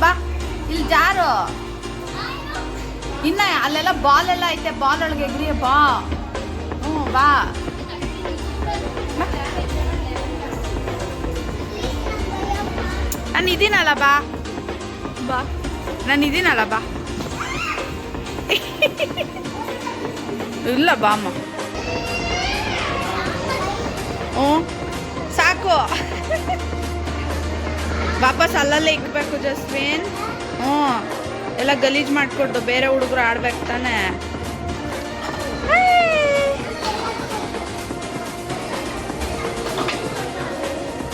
ಬಾ ಇಲ್ಲಿ ಜಾರು. ಇನ್ನ ಅಲ್ಲೆಲ್ಲ ಬಾಲ್ ಎಲ್ಲ ಐತೆ, ಬಾಲ್ ಒಳಗೆ ಎಗ್ರಿ ಬಾ. ಹ್ಞೂ ಬಾ. ನಾನು ಇದೀನಲ್ಲ ಬಾ. ಬಾ ನಾನು ಇದೀನಲ್ಲ ಬಾ. ಇಲ್ಲ ಬಾಮ್ಮ. ಹ್ಞೂ ಸಾಕು. ವಾಪಸ್ ಅಲ್ಲಲ್ಲೇ ಇಕ್ಬೇಕು ಜಸ್ವಿನ್. ಹ್ಞೂ ಎಲ್ಲ ಗಲೀಜು ಮಾಡಿಕೊಟ್ಟು ಬೇರೆ ಹುಡುಗರು ಆಡ್ಬೇಕು ತಾನೆ.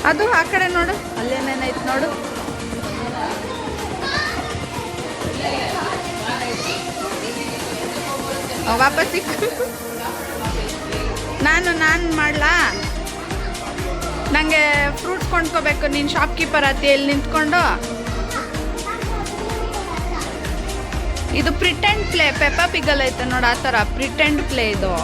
ಅದು ಆ ಕಡೆ ನೋಡು, ಅಲ್ಲೇನೇನೈತೆ ನೋಡು. ವಾಪಸ್ ಇಕ್ಕು. ನಾನು ಮಾಡ್ಲಾ? ನನಗೆ ಫ್ರೂಟ್ಸ್ ಕೊಂಡ್ಕೋಬೇಕು. ನೀನು ಶಾಪ್ಕೀಪರ್ ಆತಿ ಇಲ್ಲಿ ನಿಂತ್ಕೊಂಡು. ಇದು ಪ್ರಿಟೆಂಡ್ ಪ್ಲೇ. ಪೆಪ್ಪಾ ಪಿಗಲ್ ಐತೆ ನೋಡಿ, ಆ ಥರ ಪ್ರಿಟೆಂಡ್ ಪ್ಲೇ ಇದು.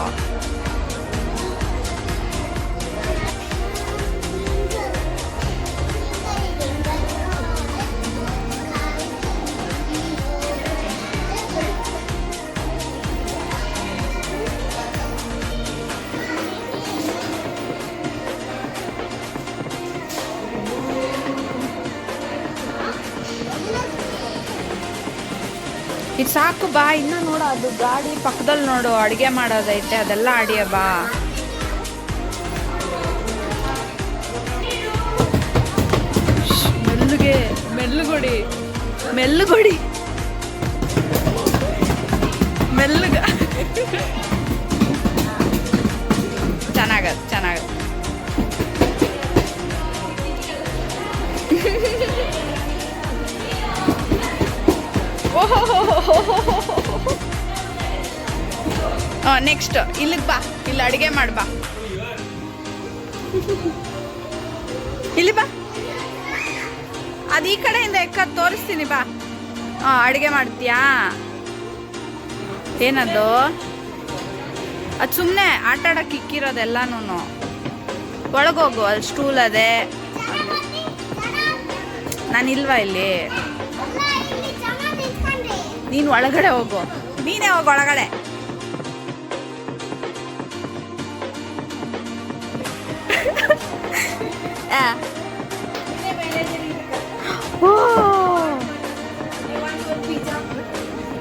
ಇದು ಸಾಕು ಬಾ. ಇನ್ನ ನೋಡು, ಅದು ಗಾಡಿ ಪಕ್ಕದಲ್ಲಿ ನೋಡು, ಅಡುಗೆ ಮಾಡೋದೈತೆ, ಅದೆಲ್ಲ ಆಡಿಯ ಬಾ. ಮೆಲ್ಲುಗೆ ಮೆಲ್ಲುಗೊಡಿ ಮೆಲ್ಲುಗೊಡಿ ಮೆಲ್ಲುಗ. ಚೆನ್ನಾಗದು ಚೆನ್ನಾಗದು. ನೆಕ್ಸ್ಟ್ ಇಲ್ಲಿಗೆ ಬಾ. ಇಲ್ಲಿ ಅಡುಗೆ ಮಾಡಿ ಬಾ. ಇಲ್ಲಿ ಬಾ. ಅದು ಈ ಕಡೆಯಿಂದ ಎಕ್ಕದು ತೋರಿಸ್ತೀನಿ ಬಾ. ಅಡುಗೆ ಮಾಡ್ತೀಯಾ? ಏನದು? ಅದು ಸುಮ್ಮನೆ ಆಟ ಆಡೋಕೆ ಇಕ್ಕಿರೋದೆಲ್ಲನೂ. ಒಳಗೋಗು, ಅಲ್ಲಿ ಸ್ಟೂಲ್ ಅದೇ. ನಾನಿಲ್ವಾ ಇಲ್ಲಿ? ನೀನು ಒಳಗಡೆ ಹೋಗು. ನೀನೇ ಹೋಗು ಒಳಗಡೆ.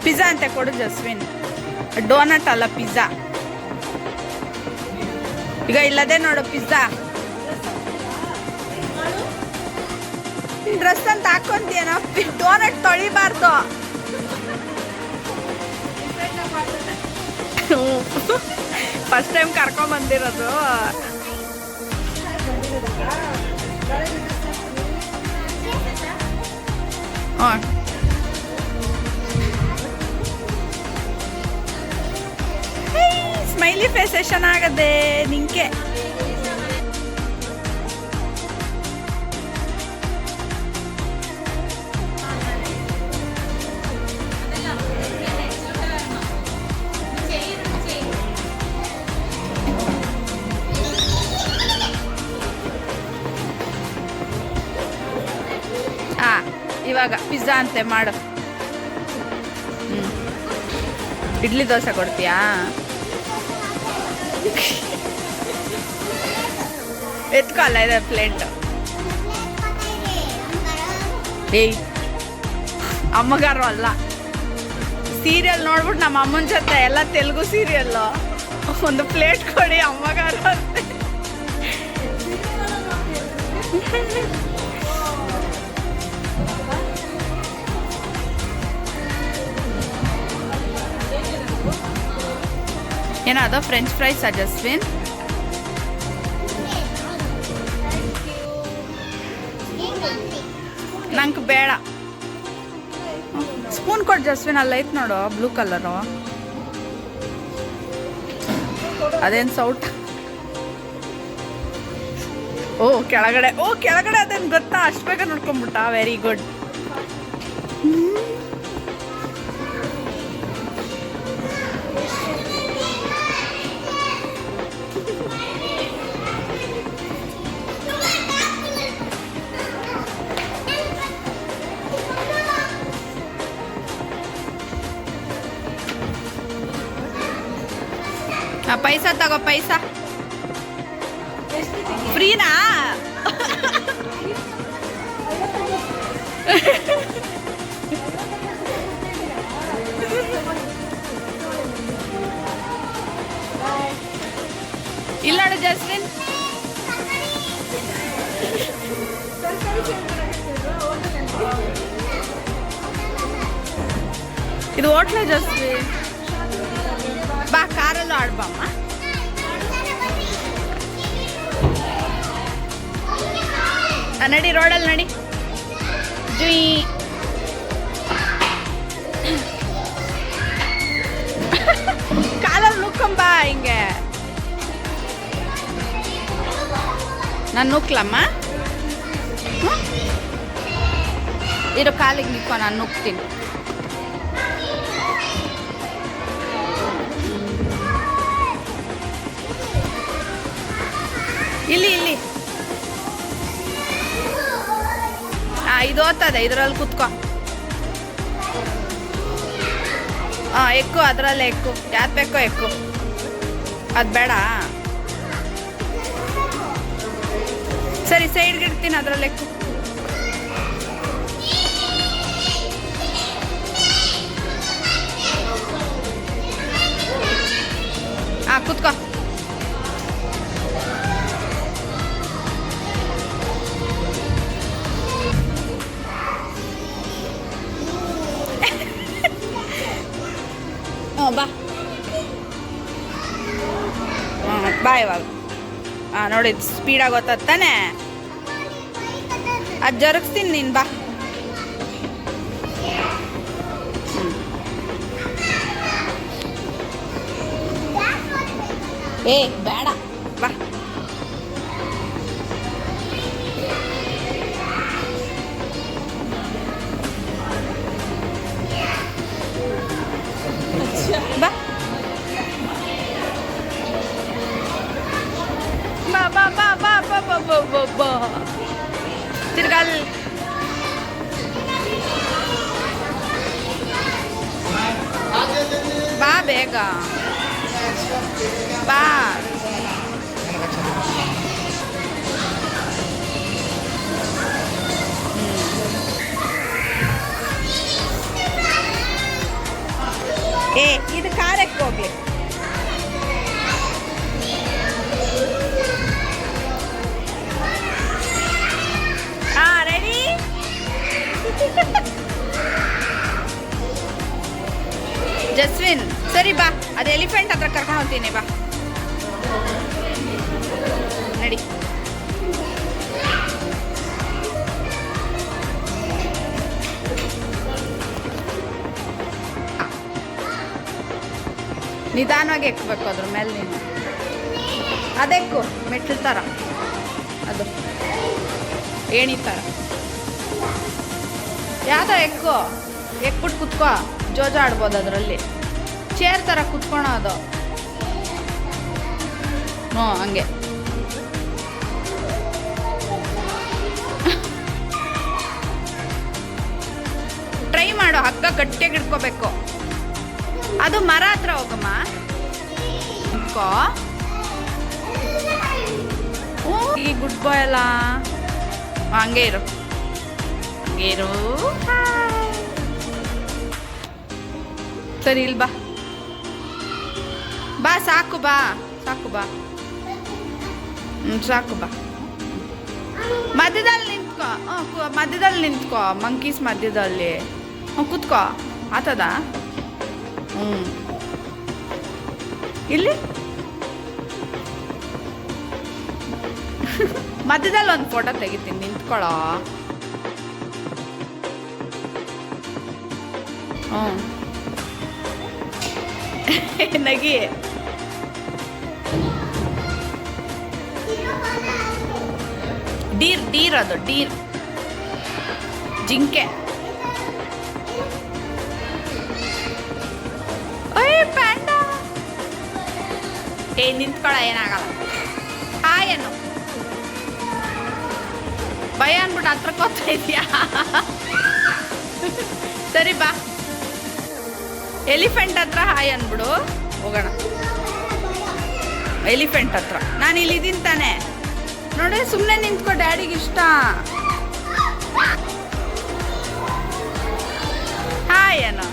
ಪಿಜ್ಜಾ ಅಂತ ಕೊಡು ಜಸ್ವಿನ್. ಡೋನಟ್ ಅಲ್ಲ, ಪಿಜ್ಜಾ. ಈಗ ಇಲ್ಲದೆ ನೋಡು ಪಿಜ್ಜಾ. ಡ್ರೆಸ್ ಅಂತ ಹಾಕೊಂತೀಯನ? ಡೋನಟ್ ತೊಳಿಬಾರ್ದು. ಫಸ್ಟ್ ಟೈಮ್ ಕರ್ಕೊಂಬಂದಿರೋದು. ಸ್ಮೈಲಿ ಫೇಸ್ ಎಷ್ಟು ಚೆನ್ನಾಗದೆ ನಿಂಗೆ. ಇವಾಗ ಪಿಜ್ಜಾ ಅಂತೆ ಮಾಡು. ಇಡ್ಲಿ ದೋಸೆ ಕೊಡ್ತೀಯಾ? ಎತ್ಕೊಲ್ಲ ಇದೆ ಪ್ಲೇಟ್. ಏಯ್ ಅಮ್ಮಗಾರು ಅಲ್ಲ, ಸೀರಿಯಲ್ ನೋಡ್ಬಿಟ್ಟು ನಮ್ಮ ಅಮ್ಮನ ಜೊತೆ ಎಲ್ಲ ತೆಲುಗು ಸೀರಿಯಲ್ಲು. ಒಂದು ಪ್ಲೇಟ್ ಕೊಡಿ ಅಮ್ಮಗಾರು ಅಂತೆ. ಏನದು ಫ್ರೆಂಚ್ ಫ್ರೈಸ್ ಜಸ್ವಿನ್? ನಂಗೆ ಬೇಡ. ಸ್ಪೂನ್ ಕೊಟ್ಟು ಜಸ್ವಿನ್. ಅಲ್ಲ ಐತೆ ನೋಡು ಬ್ಲೂ ಕಲರು. ಅದೇನು ಸೌಟ್? ಕೆಳಗಡೆ. ಕೆಳಗಡೆ ಅದೇನು ಗೊತ್ತಾ? ಅಷ್ಟು ಬೇಗ ನೋಡ್ಕೊಂಬಿಟ್ಟ. Very good. ಪೈಸಾ ತಗೋ, ಪೈಸಾ ಫ್ರೀನಾ? ಇಲ್ಲ ನೋಡು ಜಸ್ಮಿನ್, ಇದು ಹೋಟ್ಲ ಜಸ್ಮಿನ್. ಬಾ ಕಾರಲ್ಲೂ ಆಡ್ಬಮ್ಮ. ನಡಿ ರೋಡಲ್ಲಿ ನಡಿ. ಜುಯಿ ಕಾಲಲ್ಲಿ ನುಕ್ಕಂಬ ಹಿಂಗೆ. ನಾನು ನುಕ್ಲಮ್ಮ. ಇರೋ ಕಾಲಿಗೆ ನಿಕ್ಕೋ, ನಾನು ನುಗ್ತೀನಿ. ಇಲ್ಲಿ ಇಲ್ಲಿ ಇದು ಓದ್ತದೆ, ಇದರಲ್ಲಿ ಕುತ್ಕೋ. ಎಕ್ಕು, ಅದರಲ್ಲೇ ಎಕ್ಕು. ಯಾವ್ದು ಬೇಕೋ ಎಕ್ಕು. ಅದು ಬೇಡ, ಸರಿ ಸೈಡ್ಗೆ ಇಡ್ತೀನಿ, ಅದರಲ್ಲಿ ಎಕ್ಕು. ಕುತ್ಕೋ. ಬಾ ಬಾ ಇವಾಗ. ನೋಡಿ ಸ್ಪೀಡಾಗಿ ಓದ್ತದ ತಾನೆ, ಅದು ಜರುಗಿಸ್ತೀನಿ ನೀನು. ಬಾ ಏ ಬೇಡ, ಬಾ. ಬಾ ಬಾ ಬಾ ಬಾ ಬಾ ಬಾ ಬಾ ಬಾ ಬಾ. ತಿರ್ಗಲ್ ಬಾ ಬೇಗ ಬಾ. ಏ ಇದು ಕಾರಕ್ಕೆ ಹೋಗ್ಲಿ. ರೆಡಿ. ಜಸ್ವಿನ್ ಸರಿ ಬಾ, ಅದು ಎಲಿಫೆಂಟ್ ಹತ್ರ ಕರ್ಕೊಂಡು ಹೋಗ್ತೀನಿ. ಬಾ ನಡಿ. ನಿಧಾನವಾಗಿ ಎಕ್ಬೇಕು ಅದ್ರ ಮೇಲೆ ನೀನು. ಅದೆಕ್ಕು, ಮೆಟ್ಲು ಥರ, ಅದು ಏಣಿ ಥರ. ಯಾವ್ದು ಎಕ್ಕು, ಎಕ್ಬಿಟ್ಟು ಕುತ್ಕೋ. ಜೋಜ ಆಡ್ಬೋದು ಅದರಲ್ಲಿ. ಚೇರ್ ಥರ ಕುತ್ಕೊಳೋದು. ಹ್ಞೂ ಹಂಗೆ. ಟ್ರೈ ಮಾಡು, ಹಗ್ಗ ಗಟ್ಟಿಯಾಗಿ ಹಿಡ್ಕೋಬೇಕು. ಅದು ಮರ ಹತ್ರ ಹೋಗಮ್ಮ. ಹಿಡ್ಕೋ. ಈ ಗುಡ್ ಬಾಯ್ ಅಲ್ಲ, ಹಂಗೆ ಇರು, ಹಂಗೆ ಇರು. ಸರಿ ಇಲ್ಲಿ ಬಾ ಬಾ, ಸಾಕು ಬಾ, ಸಾಕು ಬಾ. ಸಾಕು ಬಾ. ಮಧ್ಯದಲ್ಲಿ ನಿಂತ್ಕೋ. ಮಧ್ಯದಲ್ಲಿ ನಿಂತ್ಕೋ, ಮಂಕೀಸ್ ಮಧ್ಯದಲ್ಲಿ. ಕೂತ್ಕೋ. ಆತದ. ಇಲ್ಲಿ ಮಧ್ಯದಲ್ಲಿ ಒಂದು ಫೋಟೋ ತೆಗಿತೀನಿ, ನಿಂತ್ಕೊಳ್ಳೋ. ನಗಿ. ಡೀರ್, ಡೀರ್ ಅದು ಡೀರ್, ಜಿಂಕೆ. ಪ್ಯಾಂಡ. ಏ ನಿಂತ್ಕೊಳ, ಏನಾಗಲ್ಲ. ಹಾಯ್ ಅನ್ನು. ಭಯ ಅನ್ಬಿಟ್ಟು ಹತ್ರಕ್ಕೆ ಹೋಗ್ತಾ ಇದೆಯಾ? ಸರಿ ಬಾ, ಎಲಿಫೆಂಟ್ ಹತ್ರ ಹಾಯ್ ಅಂದ್ಬಿಡು, ಹೋಗೋಣ. ಎಲಿಫೆಂಟ್ ಹತ್ರ. ನಾನು ಇಲ್ಲಿದ್ದೀನಿ ತಾನೆ, ನೋಡಿ ಸುಮ್ಮನೆ ನಿಂತ್ಕೊ, ಡ್ಯಾಡಿಗೆ ಇಷ್ಟ. ಹಾಯ್ ಏನೋ.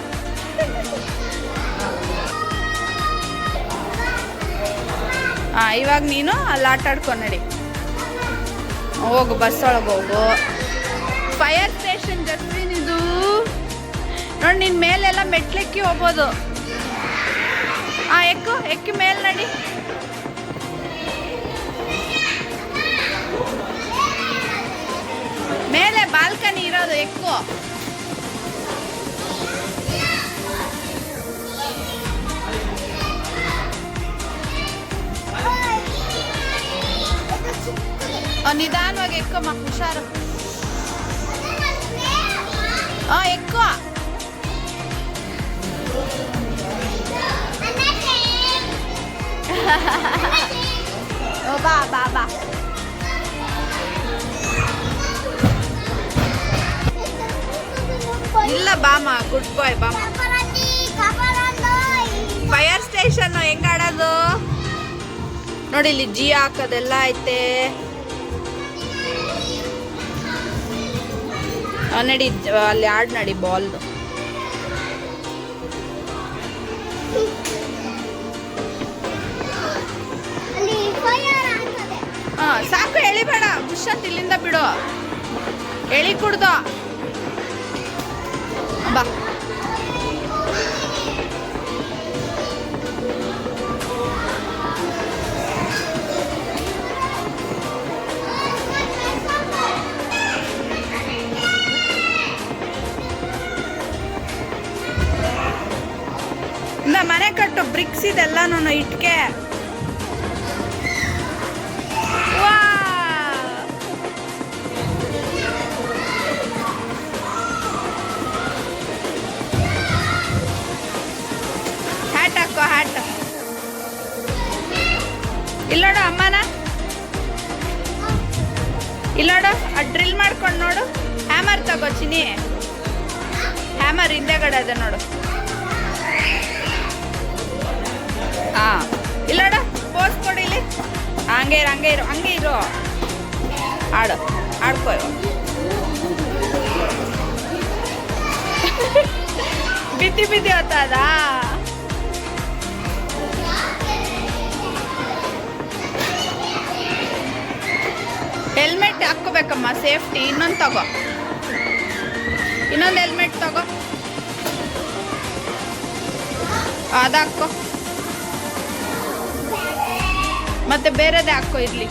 ಇವಾಗ ನೀನು ಅಲ್ಲಿ ಆಟ ಆಡ್ಕೊ ನಡಿ. ಹೋಗು, ಬಸ್ ಒಳಗೆ ಹೋಗು. ಫೈರ್ ಸ್ಟೇಷನ್ ಜಸ್ವಿನ್ ಇದು ನೋಡಿ. ನಿನ್ನ ಮೇಲೆಲ್ಲ ಮೆಟ್ಲೆಕ್ಕಿ ಹೋಗ್ಬೋದು. ಎಕ್ಕಿ ಮೇಲೆ ನಡಿ. ಮೇಲೆ ಬಾಲ್ಕನಿ ಇರೋದು, ಎಕ್ಕು. ನಿಧಾನವಾಗಿ ಎಕ್ಕಮ್ಮ, ಹುಷಾರು. ಎಕ್ಕೋ. ಬಾ ಬಾ ಬಾ. ಇಲ್ಲ ಬಾಮ, ಗುಡ್ ಬಾಯ್ ಬಾಮ. ಫೈರ್ ಸ್ಟೇಷನ್ ಹೆಂಗ ಆಡೋದು ನೋಡಿ. ಇಲ್ಲಿ ಜಿ ಹಾಕೋದೆಲ್ಲ ಐತೆ. ನಡಿ, ಅಲ್ಲಿ ಆಡ್ ನಡಿ ಬಾಲ್ದು. ಸಾಕು, ಎಳಿಬೇಡ. ಬುಷ್ ಅಂತ ಇಲ್ಲಿಂದ ಬಿಡು, ಎಳಿ ಕುಡ್ದು ಬಾ. ಮನೆ ಕಟ್ಟು, ಬ್ರಿಕ್ಸ್ ಇದೆಲ್ಲ ನಾನು ಇಟ್ಕೆ. ಹ್ಯಾಟ್ ಹಾಕೋ, ಹ್ಯಾಟ್. ಇಲ್ಲೋಡು ಅಮ್ಮನ, ಇಲ್ಲೋಡು ಡ್ರಿಲ್ ಮಾಡ್ಕೊಂಡು ನೋಡು. ಹ್ಯಾಮರ್ ತಗೋ ಚಿನಿ, ಹ್ಯಾಮರ್ ಹಿಂದೆಗಡೆ ಅದ ನೋಡು. ಇಲ್ಲೋಡ ಪೋಸ್ ಕೊಡಿ ಇಲ್ಲಿ. ಹಂಗೆ ಇರು, ಹಂಗೆ ಇರು, ಹಂಗೆ ಇರು. ಆಡು, ಆಡ್ಕೋ. ಬಿದ್ದಿ ಬಿದ್ದಿ ಹೋಗ್ತದ. ಹೆಲ್ಮೆಟ್ ಹಾಕ್ಕೋಬೇಕಮ್ಮ, ಸೇಫ್ಟಿ. ಇನ್ನೊಂದು ತಗೋ, ಇನ್ನೊಂದು ಹೆಲ್ಮೆಟ್ ತಗೋ. ಅದು ಹಾಕೋ, ಮತ್ತೆ ಬೇರೆದೇ ಹಾಕೋ ಇರ್ಲಿ.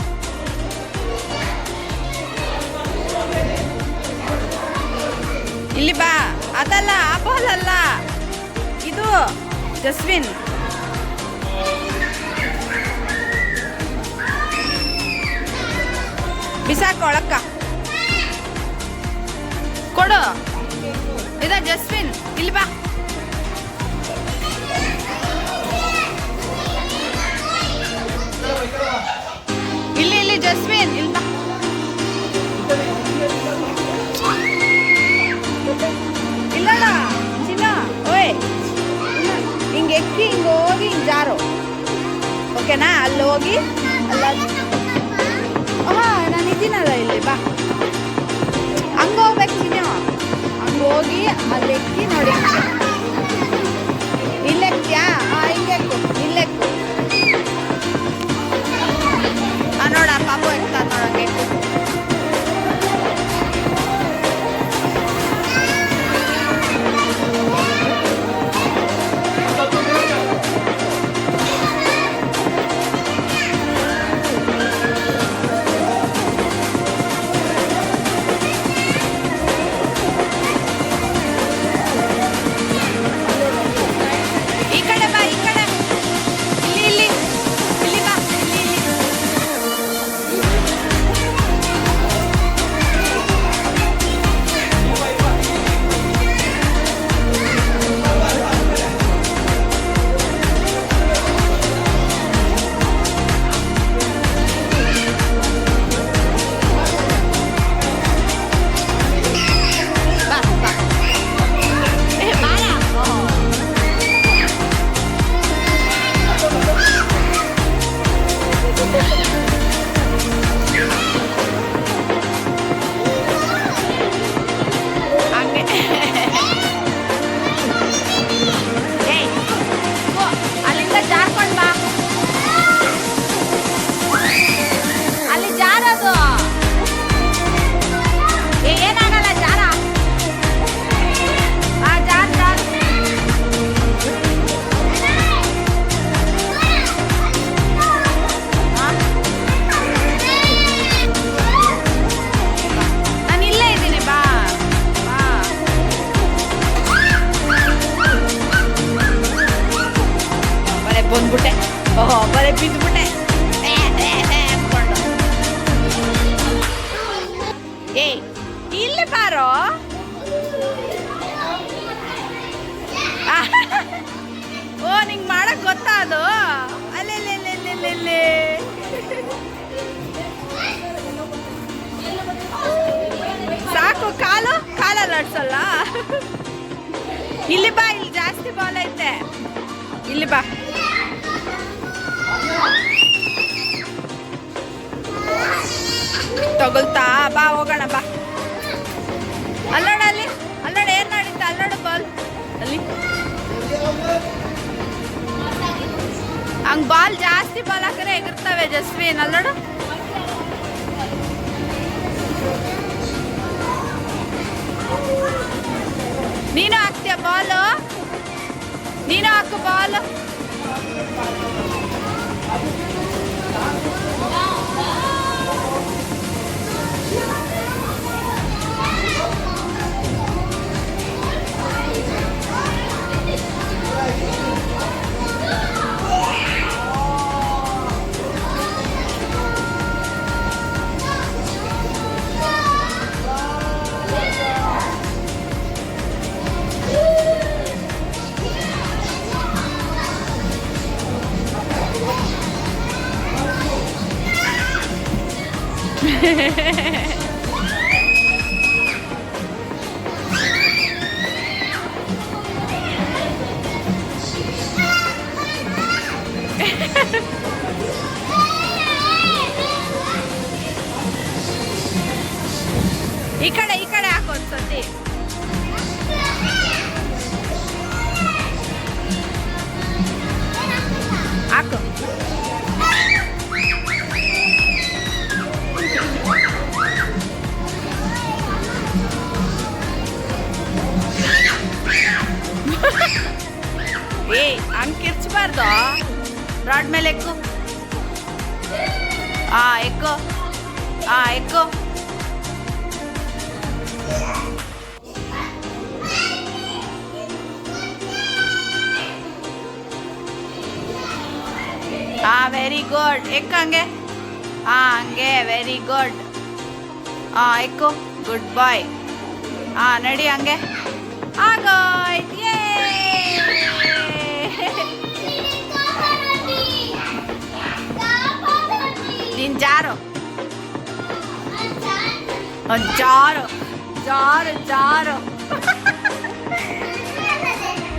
ಇಲ್ಲಿ ಬಾ. ಅದಲ್ಲ, ಆ ಬಾಲ್ ಅಲ್ಲ ಇದು, ಜಸ್ವಿನ್. ಬಿಸಾಕ ಒಳಕ್ಕ ಕೊಡು. ಇದ ಜಸ್ವಿನ್, ಇಲ್ಲಿ ಬಾ. ಇಲ್ಲಿ ಜಸ್ವಿನ್, ಇಲ್ಲಿ ಬಾ. ಇಲ್ಲಡ ಚಿನ್ನ, ಓಯ್ ಹಿಂಗೆ ಎಕ್ಕಿ, ಹಿಂಗೆ ಹೋಗಿ, ಹಿಂಗೆ ಜಾರು. ಓಕೆನಾ? ಅಲ್ಲಿ ಹೋಗಿ, ಅಲ್ಲ ನಾನು ಇದ್ದೀನಲ್ಲ ಇಲ್ಲಿ, ಬಾ. ಹಂಗೆ ಹೋಗ್ಬೇಕು ಚಿನ್ನ, ಹಂಗೆ ಹೋಗಿ ಅಲ್ಲಿ ಎಕ್ಕಿ ನೋಡಿ. ಇಲ್ಲೆಕ್ಕಿಯಾ? ಹಿಂಗೆಕ್ಕು, ಇಲ್ಲೆಕ್ಕು. ನೋಡ ಪಾಪು ಎಕ್ತ ನೋಡಂಗೆ. ಈ ಕಡೆ ಬಾ. ಬರೀ ಬಿದ್ಬಿಟ್ಟೆ ಅನ್ಕೊಂಡು. ಏ ಇಲ್ಲಿ ಬಾರೋ. ಓ ನಿಂಗೆ ಮಾಡಕ್ ಗೊತ್ತಾ ಅದು? ಅಲ್ಲೆಲ್ಲೆಲ್ಲೆಲ್ಲೆಲ್ಲೆ ಸಾಕು. ಕಾಲಲ್ಲಿ ಆಡ್ಸಲ್ಲ. ಇಲ್ಲಿ ಬಾ, ಇಲ್ಲಿ ಜಾಸ್ತಿ ಬಾಲ್ ಐತೆ. ಇಲ್ಲಿ ಬಾ. ತಗೊಳ್ತಾ ಬಾ, ಹೋಗೋಣ ಬಾ. ಅಲ್ಲೋಡ ಅಲ್ಲಿ, ಅಲ್ಲೋಡ ಏನ್ ನಡೀತ, ಅಲ್ಲೋಡ ಬಾಲ್ ಅಲ್ಲಿ. ಹಂಗ್ ಬಾಲ್ ಜಾಸ್ತಿ ಬಾಲ್ ಹಾಕಿದ್ರೆ ಎಗಿರ್ತವೆ ಜಸ್ವಿನ್. ಅಲ್ಲೋಡು. ನೀನು ಹಾಕ್ತೀಯ ಬಾಲು? ನೀನು ಹಾಕು ಬಾಲ್. ಈ ಕಡೆ ಹಾಕು ಒಂದ್ಸತಿ. ಹಾಕು. ಏ ಹಂಗೆ ಕಿರ್ಚಬಾರ್ದು. ರಾಡ್ ಮೇಲೆ ಎಕ್ಕು. ಎಕ್ಕು. ಎಕ್ಕು. Very good. ಎಕ್ಕು ಹಂಗೆ. ಹಂಗೆ ವೆರಿ ಗುಡ್. ಎಕ್ಕು. ಗುಡ್ ಬಾಯ್. ನಡಿ ಹಂಗೆ. ಆಗೋಯ್ತು. ನೀನ್ ಜಾರು. ಜಾರು ಜಾರು ಜಾರು.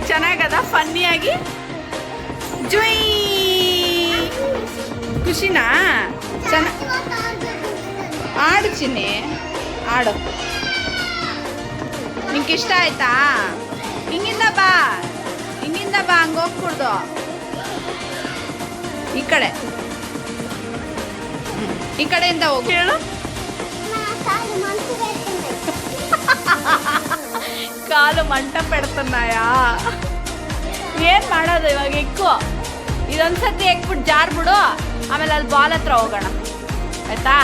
ಚೆನ್ನಾಗದ ಫನ್ನಿಯಾಗಿ. ಜುಯ್. ಖುಷಿನಾ? ಆಡು ಚಿನ್ನಿ, ಆಡು. ನಿಂಗೆ ಇಷ್ಟ ಆಯ್ತಾ? ಹಿಂಗಿಂದ ಬಾ, ಹಿಂಗಿಂದ ಬಾ. ಹಂಗೆ ಹೋಗ್ಬಿಡ್ದು. ಈ ಕಡೆಯಿಂದ ಹೋಗಿ ಹೇಳು. ಕಾಲು ಮಂಟ ಪೆಡ್ತನ್ನಾಯಾ? ಏನ್ ಮಾಡೋದು ಇವಾಗ? ಎಕ್ಕು. ಇದೊಂದ್ಸತಿ ಎಕ್ಬಿಟ್ಟು ಜಾರ್ಬಿಡು. ಆಮೇಲೆ ಅಲ್ಲಿ ಬಾಲ್ ಹತ್ರ ಹೋಗೋಣ, ಆಯ್ತಾ?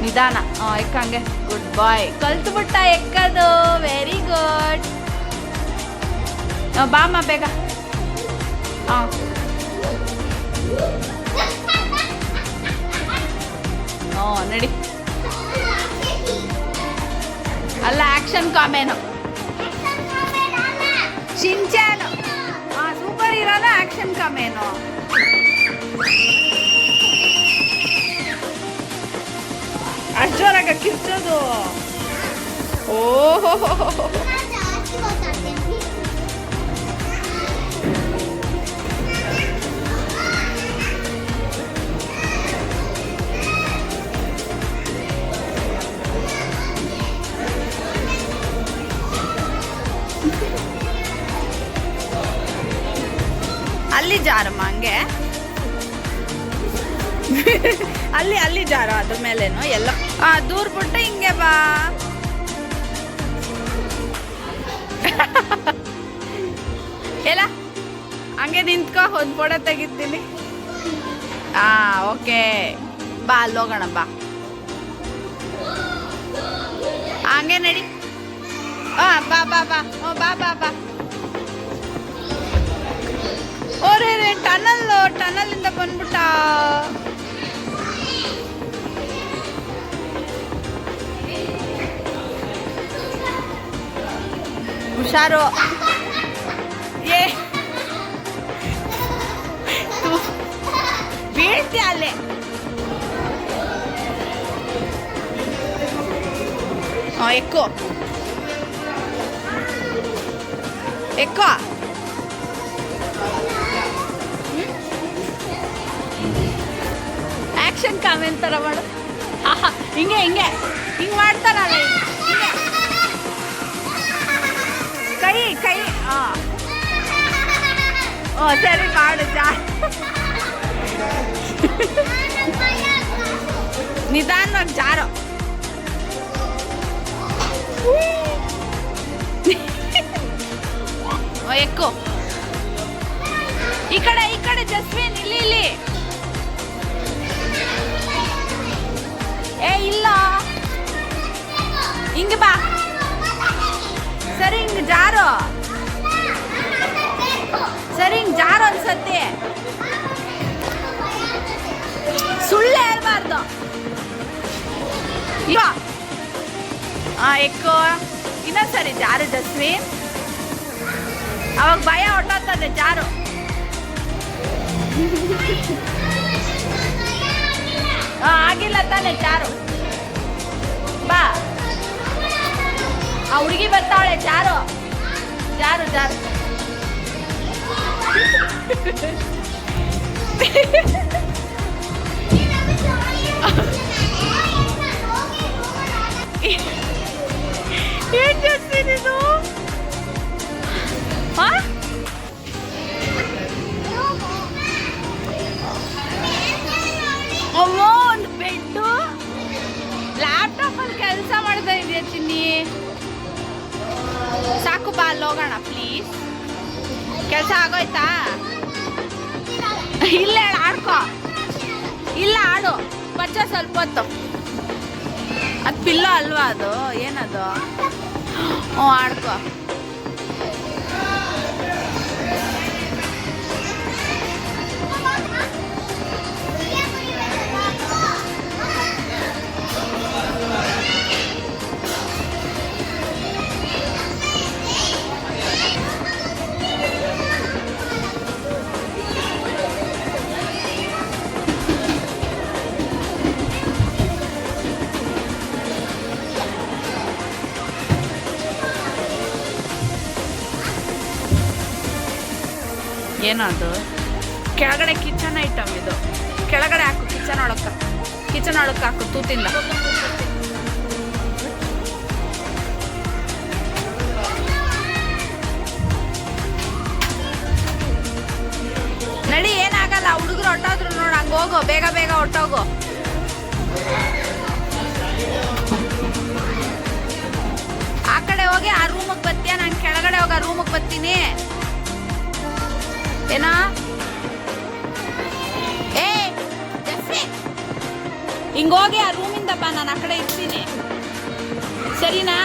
ನಿಧಾನ. ಎಕ್ಕಂಗೆ. Good boy. ಕಲ್ತ್ಬಿಟ್ಟ ಎಕ್ಕದು. Very good. ಬಾಮ್ಮ ಬೇಗ. ನಡಿ. ಅಲ್ಲ, ಆಕ್ಷನ್ ಕಾಮೇನು. ಶಿಂಚಾನು. ಸೂಪರ್ ಹೀರೋನ ಆಕ್ಷನ್ ಕಾಮೇನು. ಅಷ್ಟು ಜೋರಾಗ ಕಿರ್ಚೋದು. ಓಹೋ, ಅಲ್ಲಿ ಜಾರಮ್ಮ ಹಂಗೆ. ಅಲ್ಲಿ ಜಾರ. ಅದ್ರ ಮೇಲೇನು ಎಲ್ಲ ದೂರ ಬಿಟ್ಟು ಹಿಂಗೆ ಬಾ. ಎಲ್ಲ ಹಂಗೆ ನಿಂತ್ಕೊ. ಒಂದು ಫೋಟೋ ತೆಗಿತೀನಿ. ಓಕೆ ಬಾ, ಅಲ್ಲಿ ಹೋಗೋಣ ಬಾ. ಹಂಗೆ ನಡಿ. ಬಾ ಬಾ ಬಾ. ಬಾ ಬಾ ಬಾ. ಓರೇ ಟನಲಿಂದ ಬಂದ್ಬಿಟ್ಟ. ಹುಷಾರು. ಏ ಬೀಳ್ತೀಯ ಅಲ್ಲೇ. Ekco Ekco. ಆಕ್ಷನ್ ಕಾಮೆಂಟ್ ಥರ ಮಾಡು. ಹಿಂಗೆ ಹಿಂಗೆ ಹಿಂಗೆ ಮಾಡ್ತಾರಲ್ಲ, ಹಿಂಗೆ ಕೈ ಹಾಂ. ಓ ಸರಿ ಮಾಡು. ನಿಧಾನವಾಗಿ ಜಾರೋ. ಎಕ್ಕೋ. ಈ ಕಡೆ ಜಸ್ವಿನ್, ಇಲ್ಲಿ. ಏ ಇಲ್ಲ, ಹಿಂಗೆ ಬಾ. ಸರಿ ಹಿಂಗೆ ಜಾರೋ. ಸರಿ ಹಿಂಗೆ ಜಾರೋ ಅನ್ಸತ್ತೆ. ಸುಳ್ಳು ಹೇಳ್ಬಾರ್ದು. ಇಲ್ಲ ಎಕ್ಕೋ. ಇನ್ನೊಂದ್ಸರಿ ಜಾರು ಜಸ್ವಿನ್. ಅವಾಗ ಭಯ ಹೊಟ್ಟೋಗ್ತದೆ. ಜಾರು. ಆಗಿಲ್ಲ ತಾನೆ. ಜಾರು ಬಾ. ಆ ಹುಡುಗಿ ಬರ್ತಾವಳೆ. ಜಾರು. ಏನ್ ಜಾಸ್ತಿ ಇದು? ಅಮ್ಮ, ಒಂದು ಬೆಡ್ಡು. ಲ್ಯಾಪ್ಟಾಪಲ್ಲಿ ಕೆಲಸ ಮಾಡ್ತಾ ಇದೆಯಾ ಚಿನ್ನಿ? ಸಾಕು ಬಾ, ಅಲ್ಲಿ ಹೋಗೋಣ ಪ್ಲೀಸ್. ಕೆಲಸ ಆಗೋಯ್ತಾ? ಇಲ್ಲ ಹೇಳು, ಆಡ್ಕೋ. ಇಲ್ಲ ಆಡು ಪಚ್ಚ ಸ್ವಲ್ಪ ಹೊತ್ತು. ಅದು ಪಿಲ್ಲೋ ಅಲ್ವಾ? ಅದು ಏನದು? ಹ್ಞೂ ಆಡ್ಕೋ. ಏನದು? ಕೆಳಗಡೆ ಕಿಚನ್ ಐಟಮ್ ಇದು. ಕೆಳಗಡೆ ಹಾಕು, ಕಿಚನ್ ಒಳಕ್ಕೆ ಹಾಕು ತೂತಿಂದ. ನಡಿ, ಏನಾಗಲ್ಲ. ಹುಡುಗರು ಹೊಟ್ಟೋದ್ರು ನೋಡು. ಹಂಗೆ ಹೋಗೋ, ಬೇಗ ಹೊಟ್ಟೋಗೋ. ಆ ಕಡೆ ಹೋಗಿ ಆ ರೂಮಿಗೆ ಬರ್ತೀಯ? ನಾನು ಕೆಳಗಡೆ ಹೋಗಿ ಆ ರೂಮಿಗೆ ಬರ್ತೀನಿ. ಏನಾ? ಏ ಜಸ್ಸಿ, ಹಿಂಗೋಗಿ ಆ ರೂಮಿಂದ ಬಾ. ನಾನು ಆ ಕಡೆ ಇರ್ತೀನಿ. ಸರಿನಾ?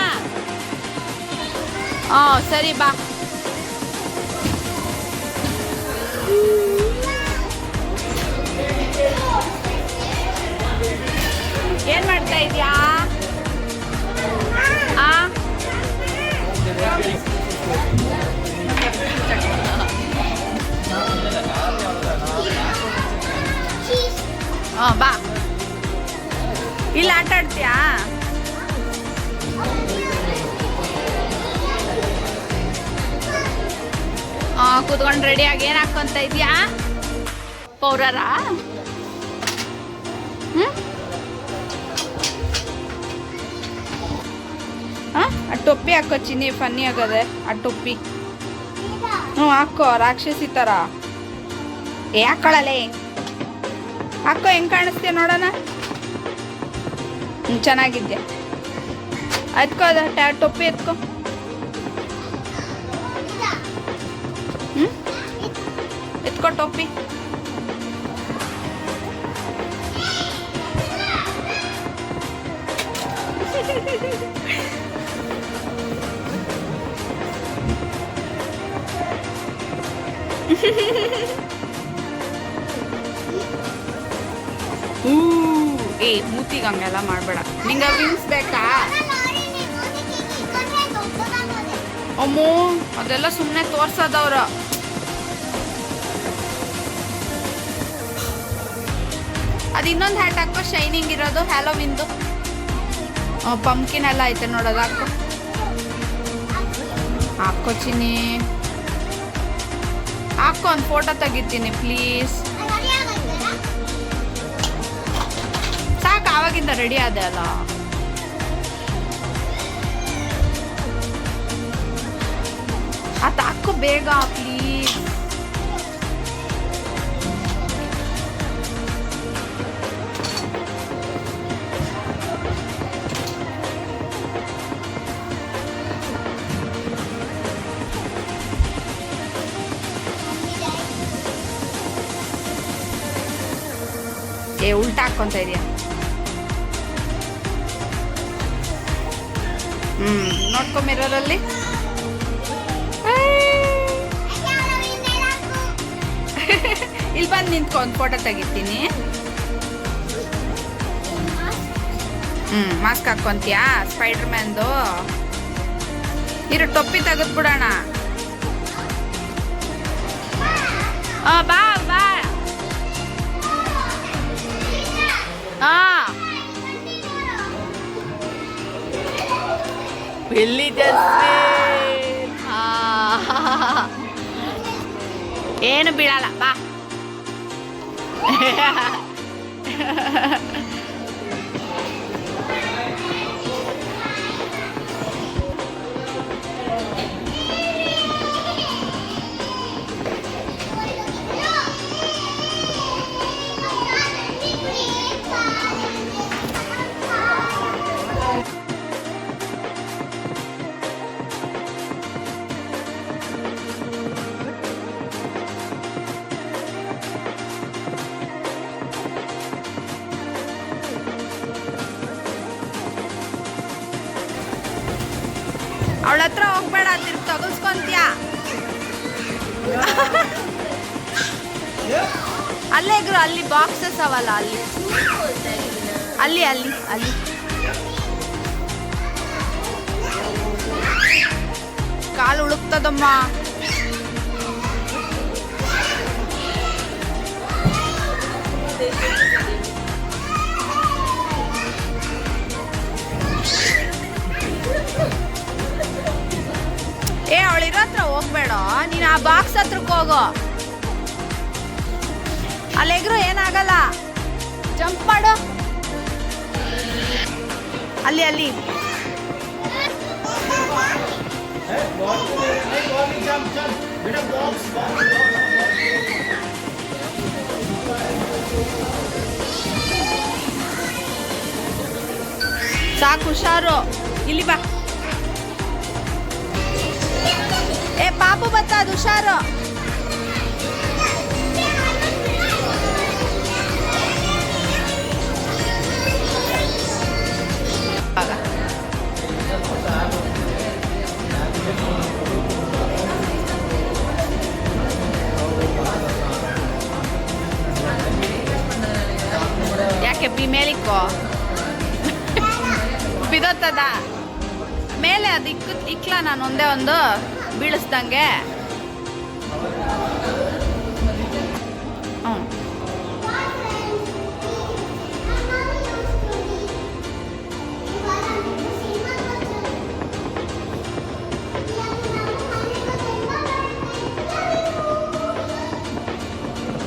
ಸರಿ ಬಾ. ಏನ್ ಮಾಡ್ತಾ ಇದ್ಯಾ? ಬಾ. ಇಲ್ಲ ಆಟ ಆಡ್ತೀಯಾ? ಕೂತ್ಕೊಂಡು ರೆಡಿಯಾಗಿ ಏನು ಹಾಕೊಂತ ಇದೆಯಾ? ಪೌಡರ? ಆ ಟೊಪ್ಪಿ ಹಾಕೋ ಚಿನ್ನಿ, ಫನ್ನಿ ಆಗದೆ ಆ ಟೊಪ್ಪಿ. ಹಾಕೋ, ರಾಕ್ಷಸಿ ಥರ. ಹಾಕೊಳ್ಳಲೆ. ಹಾಕೋ, ಹೆಂಗೆ ಕಾಣಿಸ್ತೀಯ ನೋಡೋಣ. ಚೆನ್ನಾಗಿದ್ದೆ. ಎತ್ಕೋ, ಅದು ಟೊಪ್ಪಿ ಎತ್ಕೋ. ಎತ್ಕೋ ಟೊಪ್ಪಿ. ಏ ಮೂತಿಗೆ ಹಂಗೆಲ್ಲ ಮಾಡಬೇಡ. ನಿಂಗೆ ವಿಂಗ್ಸ್ ಬೇಕಾ? ಅಮ್ಮೋ ಅದೆಲ್ಲ ಸುಮ್ಮನೆ ತೋರ್ಸೋದವ್ರು. ಅದು ಇನ್ನೊಂದು ಹ್ಯಾಟ್ ಹಾಕೋ, ಶೈನಿಂಗ್ ಇರೋದು ಹ್ಯಾಲೋವಿನ್ದು. ಪಂಪ್ಕಿನ್ ಎಲ್ಲ ಐತೆ ನೋಡೋದು, ಹಾಕೋ ಹಾಕೋ ಚಿನ್ನಿ, ಹಾಕೋ. ಒಂದು ಫೋಟೋ ತೆಗಿತೀನಿ ಪ್ಲೀಸ್. ಸಾಕು, ಆವಾಗಿಂದ ರೆಡಿ ಆದೆ ಅಲ್ಲ. ಅದು ಹಾಕೋ ಬೇಗ ಪ್ಲೀಸ್. ಉಲ್ಟಾ ಹಾಕೊಂತ ಇದೆಯಾ? ನೋಡ್ಕೊ ಮಿರರಲ್ಲಿ. ಇಲ್ಲಿ ಬಂದು ನಿಂತ್ಕೊಂಡು ಫೋಟೋ ತೆಗಿತೀನಿ. ಮಾಸ್ಕ್ ಹಾಕೊಂತೀಯಾ ಸ್ಪೈಡರ್ ಮ್ಯಾನ್ದು? ಇರು, ಟೊಪ್ಪಿ ತೆಗೆದ್ಬಿಡೋಣ. ಬಾ ಬಾ. ಎಲ್ಲಿ ಏನು ಬೀಳಲ್ಲ, ಬಾ. ಅವಳ ಹತ್ರ ಹೋಗ್ಬೇಡ, ತಿರ್ಗಿ ತಗಲ್ಸ್ಕೊಂತೀಯ. ಅಲ್ಲೇ ಇಗ್ರು, ಅಲ್ಲಿ ಬಾಕ್ಸಸ್ ಅವಲ್ಲ, ಅಲ್ಲಿ ಅಲ್ಲಿ ಅಲ್ಲಿ ಅಲ್ಲಿ ಕಾಲು ಉಳುಕ್ತದಮ್ಮ. ಅವಳಿರೋ ಹತ್ರ ಹೋಗ್ಬೇಡ, ನೀನು ಆ ಬಾಕ್ಸ್ ಹತ್ರಕ್ಕೆ ಹೋಗೋ. ಅಲ್ಲೆಗ್ರು ಏನಾಗಲ್ಲ, ಜಂಪ್ ಮಾಡು. ಅಲ್ಲಿ ಅಲ್ಲಿ ಸಾಕು, ಹುಷಾರು. ಇಲ್ಲಿ ಬಾ. ಏ ಪಾಪು ಬತ್ತ, ಅದು ಹುಷಾರು. ಯಾಕೆ ಬಿ ಮೇಲಿಕ್ಕೋ ಬಿದೋತ್ತದ ಮೇಲೆ? ಅದು ಇಕ್ಲ ನಾನು ಒಂದೇ ಒಂದು ಬೀಳಿಸ್ದಂಗೆ.